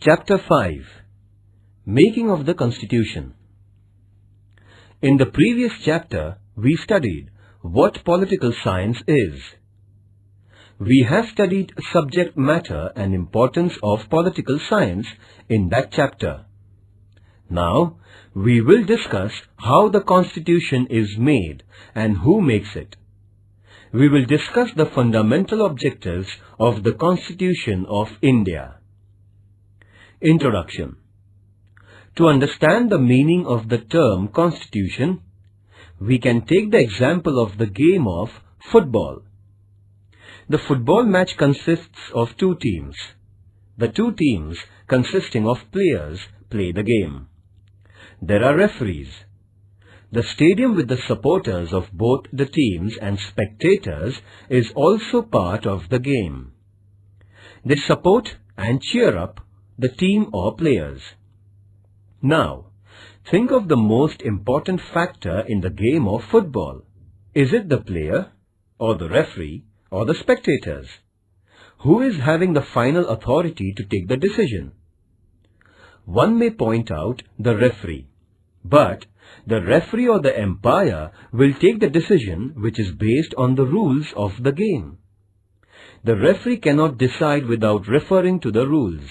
Chapter 5. Making of the Constitution. In the previous chapter, we studied what political science is. We have studied subject matter and importance of political science in that chapter. Now, we will discuss how the Constitution is made and who makes it. We will discuss the fundamental objectives of the Constitution of India. Introduction. To understand the meaning of the term Constitution, we can take the example of the game of football. The football match consists of two teams. The two teams consisting of players play the game. There are referees. The stadium with the supporters of both the teams and spectators is also part of the game. They support and cheer up the team or players. Now, think of the most important factor in the game of football. Is it the player, or the referee, or the spectators? Who is having the final authority to take the decision? One may point out the referee, but the referee or the umpire will take the decision which is based on the rules of the game. The referee cannot decide without referring to the rules.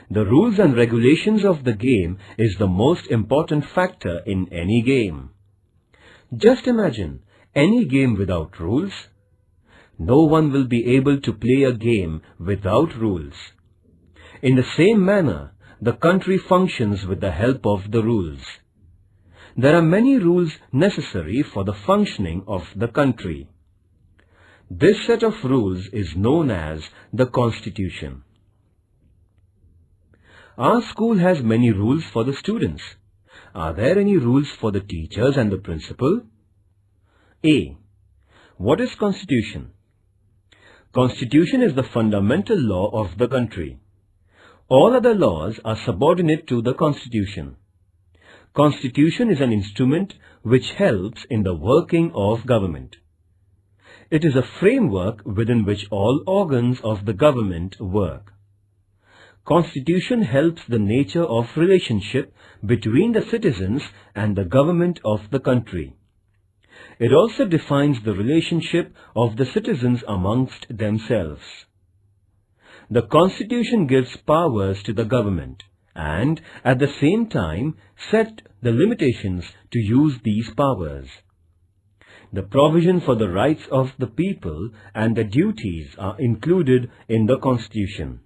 The rules and regulations of the game is the most important factor in any game. Just imagine any game without rules. No one will be able to play a game without rules. In the same manner, the country functions with the help of the rules. There are many rules necessary for the functioning of the country. This set of rules is known as the Constitution. Our school has many rules for the students. Are there any rules for the teachers and the principal? A. What is Constitution? Constitution is the fundamental law of the country. All other laws are subordinate to the Constitution. Constitution is an instrument which helps in the working of government. It is a framework within which all organs of the government work. Constitution helps the nature of relationship between the citizens and the government of the country. It also defines the relationship of the citizens amongst themselves. The Constitution gives powers to the government and at the same time set the limitations to use these powers. The provision for the rights of the people and the duties are included in the Constitution.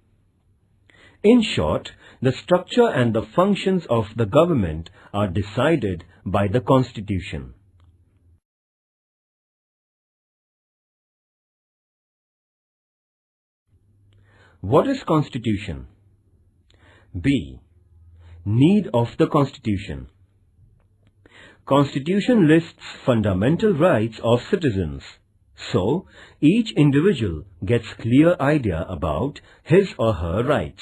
In short, the structure and the functions of the government are decided by the Constitution. What is Constitution? B. Need of the Constitution. Constitution lists fundamental rights of citizens. So, each individual gets clear idea about his or her rights.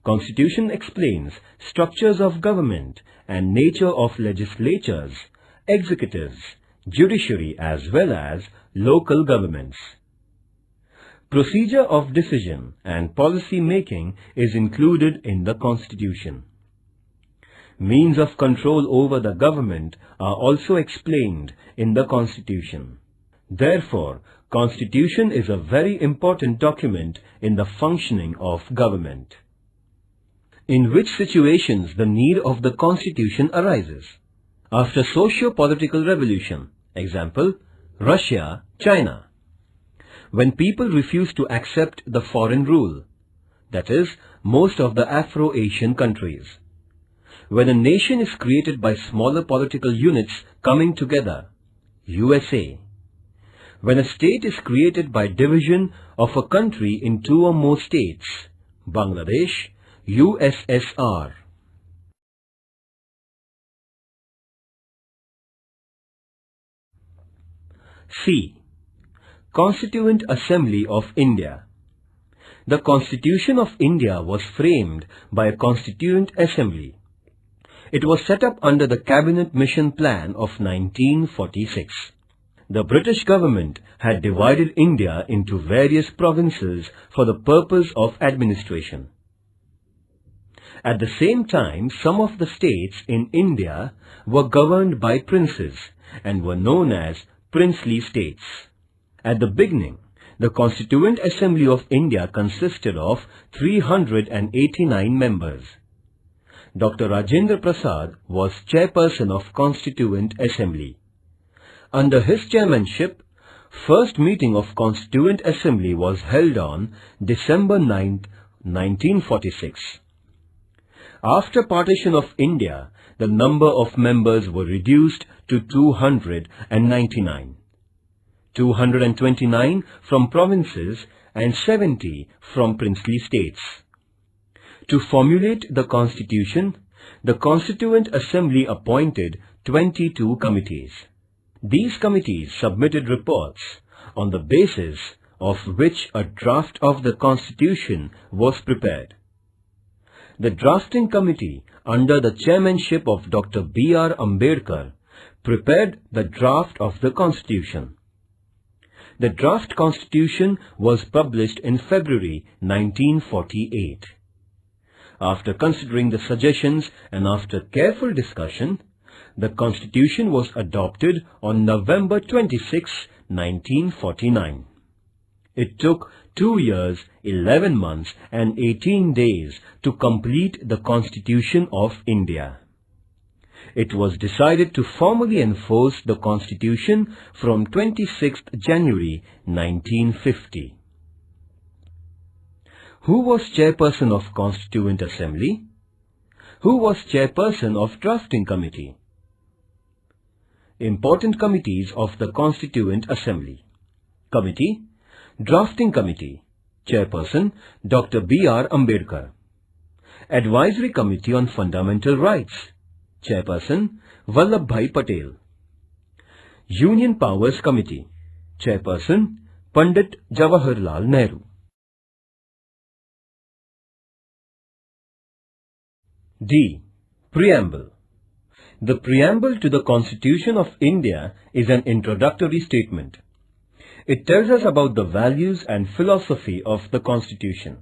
Constitution explains structures of government and nature of legislatures, executives, judiciary as well as local governments. Procedure of decision and policy making is included in the Constitution. Means of control over the government are also explained in the Constitution. Therefore, Constitution is a very important document in the functioning of government. In which situations the need of the Constitution arises? After socio-political revolution, example, Russia, China. When people refuse to accept the foreign rule, that is, most of the Afro-Asian countries. When a nation is created by smaller political units coming together, USA. When a state is created by division of a country in two or more states, Bangladesh, USSR. C. Constituent Assembly of India. The Constitution of India was framed by a Constituent Assembly. It was set up under the Cabinet Mission Plan of 1946. The British government had divided India into various provinces for the purpose of administration. At the same time, some of the states in India were governed by princes and were known as princely states. At the beginning, the Constituent Assembly of India consisted of 389 members. Dr. Rajendra Prasad was chairperson of Constituent Assembly. Under his chairmanship, first meeting of Constituent Assembly was held on December 9, 1946. After partition of India, the number of members were reduced to 299. 229 from provinces and 70 from princely states. To formulate the Constitution, the Constituent Assembly appointed 22 committees. These committees submitted reports on the basis of which a draft of the Constitution was prepared. The drafting committee, under the chairmanship of Dr. B.R. Ambedkar, prepared the draft of the Constitution. The draft Constitution was published in February 1948. After considering the suggestions and after careful discussion, the Constitution was adopted on November 26, 1949. It took 2 years, 11 months and 18 days to complete the Constitution of India. It was decided to formally enforce the Constitution from 26th January 1950. Who was chairperson of Constituent Assembly? Who was chairperson of Drafting Committee? Important committees of the Constituent Assembly. Committee, Drafting Committee, Chairperson Dr. B.R. Ambedkar. Advisory Committee on Fundamental Rights, Chairperson Vallabhbhai Patel. Union Powers Committee, Chairperson Pandit Jawaharlal Nehru. D. Preamble. The Preamble to the Constitution of India is an introductory statement. It tells us about the values and philosophy of the Constitution.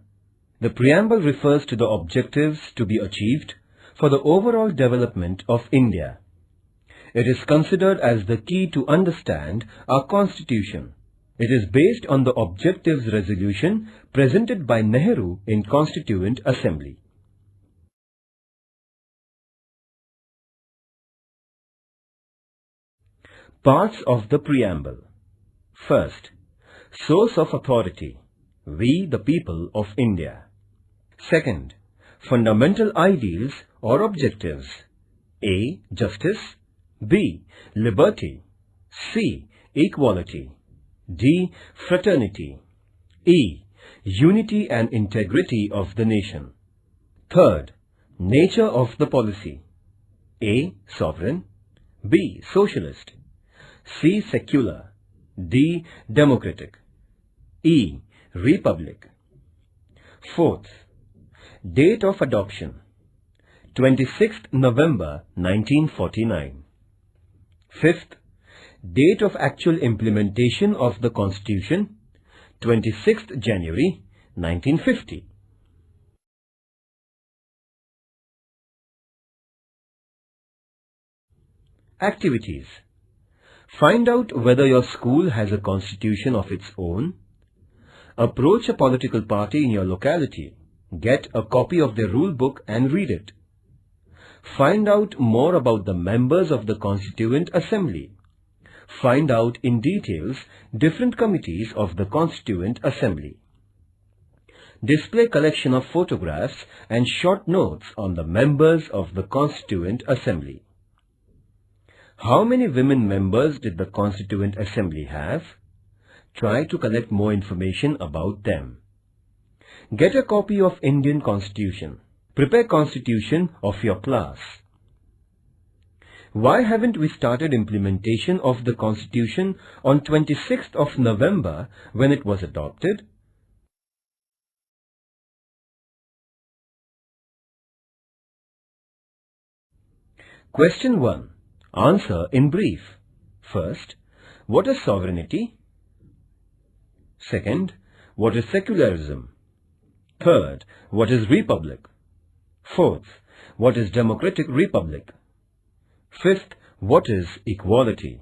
The Preamble refers to the objectives to be achieved for the overall development of India. It is considered as the key to understand our Constitution. It is based on the Objectives Resolution presented by Nehru in Constituent Assembly. Parts of the Preamble. First, source of authority, we the people of India. Second, fundamental ideals or objectives, A. Justice, B. Liberty, C. Equality, D. Fraternity, E. Unity and integrity of the nation. Third, nature of the policy, A. Sovereign, B. Socialist, C. Secular, D. Democratic, E. Republic. Fourth, date of adoption, 26th November 1949. Fifth, date of actual implementation of the Constitution, 26th January 1950. Activities. Find out whether your school has a constitution of its own. Approach a political party in your locality. Get a copy of their rule book and read it. Find out more about the members of the Constituent Assembly. Find out in details different committees of the Constituent Assembly. Display collection of photographs and short notes on the members of the Constituent Assembly. How many women members did the Constituent Assembly have? Try to collect more information about them. Get a copy of Indian Constitution. Prepare Constitution of your class. Why haven't we started implementation of the Constitution on 26th of November when it was adopted? Question 1. Answer in brief. First, what is sovereignty? Second, what is secularism? Third, what is republic? Fourth, what is democratic republic? Fifth, what is equality?